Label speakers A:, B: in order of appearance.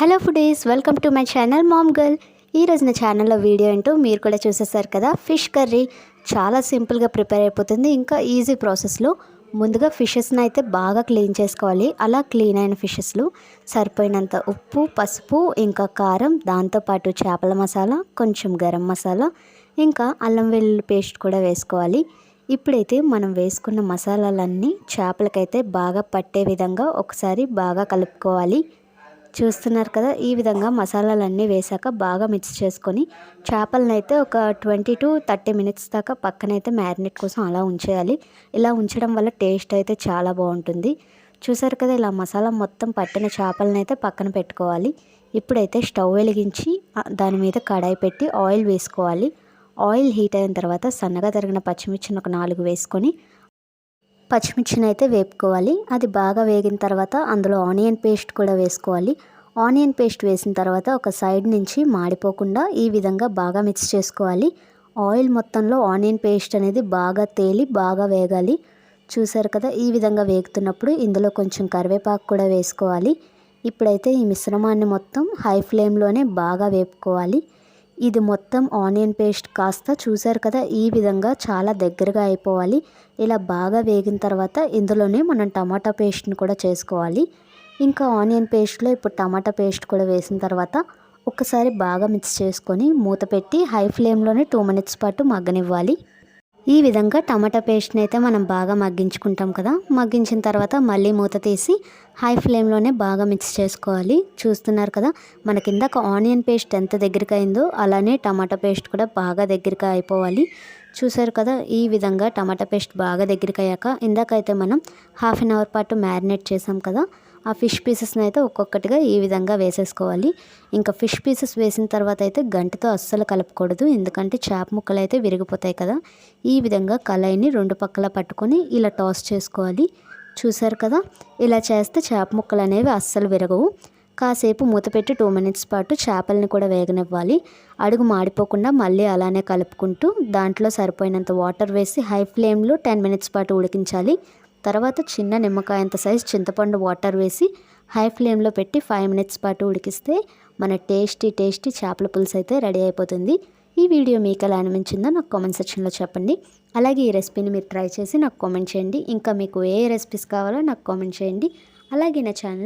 A: Hello foodies, welcome to my channel ma'am girl. ఈరోజు నా ఛానల్లో వీడియో ఏంటో మీరు కూడా చూసేసారు కదా. ఫిష్ కర్రీ చాలా సింపుల్గా ప్రిపేర్ అయిపోతుంది, ఇంకా ఈజీ ప్రాసెస్లో. ముందుగా ఫిషెస్ని అయితే బాగా క్లీన్ చేసుకోవాలి. అలా క్లీన్ అయిన ఫిషెస్లో సరిపోయినంత ఉప్పు, పసుపు, ఇంకా కారం, దాంతోపాటు చేపల మసాలా, కొంచెం గరం మసాలా, ఇంకా అల్లం వెల్లుల్లి పేస్ట్ కూడా వేసుకోవాలి. ఇప్పుడైతే మనం వేసుకున్న మసాలాలన్నీ చేపలకైతే బాగా పట్టే విధంగా ఒకసారి బాగా కలుపుకోవాలి. చూస్తున్నారు కదా, ఈ విధంగా మసాలాలన్నీ వేసాక బాగా మిక్స్ చేసుకొని చేపలను అయితే ఒక 20 to 30 minutes దాకా పక్కనైతే మ్యారినేట్ కోసం అలా ఉంచేయాలి. ఇలా ఉంచడం వల్ల టేస్ట్ అయితే చాలా బాగుంటుంది. చూసారు కదా, ఇలా మసాలా మొత్తం పట్టిన చేపలను అయితే పక్కన పెట్టుకోవాలి. ఇప్పుడైతే స్టవ్ వెలిగించి దాని మీద కడాయి పెట్టి ఆయిల్ వేసుకోవాలి. ఆయిల్ హీట్ అయిన తర్వాత సన్నగా తరిగిన పచ్చిమిర్చిని ఒక 4 వేసుకొని పచ్చిమిర్చిని అయితే వేపుకోవాలి. అది బాగా వేగిన తర్వాత అందులో ఆనియన్ పేస్ట్ కూడా వేసుకోవాలి. ఆనియన్ పేస్ట్ వేసిన తర్వాత ఒక సైడ్ నుంచి మాడిపోకుండా ఈ విధంగా బాగా మిక్స్ చేసుకోవాలి. ఆయిల్ మొత్తంలో ఆనియన్ పేస్ట్ అనేది బాగా తేలి బాగా వేగాలి. చూసారు కదా, ఈ విధంగా వేగుతున్నప్పుడు ఇందులో కొంచెం కరివేపాకు కూడా వేసుకోవాలి. ఇప్పుడైతే ఈ మిశ్రమాన్ని మొత్తం హై ఫ్లేమ్లోనే బాగా వేపుకోవాలి. ఇది మొత్తం ఆనియన్ పేస్ట్ కాస్త చూసారు కదా, ఈ విధంగా చాలా దగ్గరగా అయిపోవాలి. ఇలా బాగా వేగిన తర్వాత ఇందులోనే మనం టమాటా పేస్ట్ని కూడా చేసుకోవాలి. ఇంకా ఆనియన్ పేస్ట్లో ఇప్పుడు టమాటా పేస్ట్ కూడా వేసిన తర్వాత ఒక్కసారి బాగా మిక్స్ చేసుకొని మూత పెట్టి హై ఫ్లేమ్లోనే 2 minutes పాటు మగ్గనివ్వాలి. ఈ విధంగా టమాటా పేస్ట్ని అయితే మనం బాగా మగ్గించుకుంటాం కదా. మగ్గించిన తర్వాత మళ్ళీ మూత తీసి హై ఫ్లేమ్లోనే బాగా మిక్స్ చేసుకోవాలి. చూస్తున్నారు కదా, మనకి ఇందాక ఆనియన్ పేస్ట్ ఎంత దగ్గరగా అయిందో అలానే టమాటా పేస్ట్ కూడా బాగా దగ్గరగా అయిపోవాలి. చూసారు కదా, ఈ విధంగా టమాటా పేస్ట్ బాగా దగ్గరికి అయ్యాక ఇందాకైతే మనం 1/2 hour పాటు మ్యారినేట్ చేసాం కదా, ఆ ఫిష్ పీసెస్ని అయితే ఒక్కొక్కటిగా ఈ విధంగా వేసేసుకోవాలి. ఇంకా ఫిష్ పీసెస్ వేసిన తర్వాత అయితే గంటతో అస్సలు కలపకూడదు, ఎందుకంటే చేప ముక్కలు అయితే విరిగిపోతాయి కదా. ఈ విధంగా కళాయిని 2 పక్కల పట్టుకొని ఇలా టాస్ చేసుకోవాలి. చూసారు కదా, ఇలా చేస్తే చేప ముక్కలు అనేవి అస్సలు విరగవు. కాసేపు మూత పెట్టి 2 minutes పాటు చేపల్ని కూడా వేగనివ్వాలి. అడుగు మాడిపోకుండా మళ్ళీ అలానే కలుపుకుంటూ దాంట్లో సరిపోయినంత వాటర్ వేసి హై ఫ్లేమ్లో 10 minutes పాటు ఉడికించాలి. తర్వాత చిన్న నిమ్మకాయంత సైజ్ చింతపండు వాటర్ వేసి హై ఫ్లేమ్లో పెట్టి 5 minutes పాటు ఉడికిస్తే మన టేస్టీ చేపల పులుసు అయితే రెడీ అయిపోతుంది. ఈ వీడియో మీకు ఎలా అనిపించిందో నాకు కామెంట్ సెక్షన్లో చెప్పండి. అలాగే ఈ రెసిపీని మీరు ట్రై చేసి నాకు కామెంట్ చేయండి. ఇంకా మీకు ఏ రెసిపీస్ కావాలో నాకు కామెంట్ చేయండి. అలాగే నా ఛానల్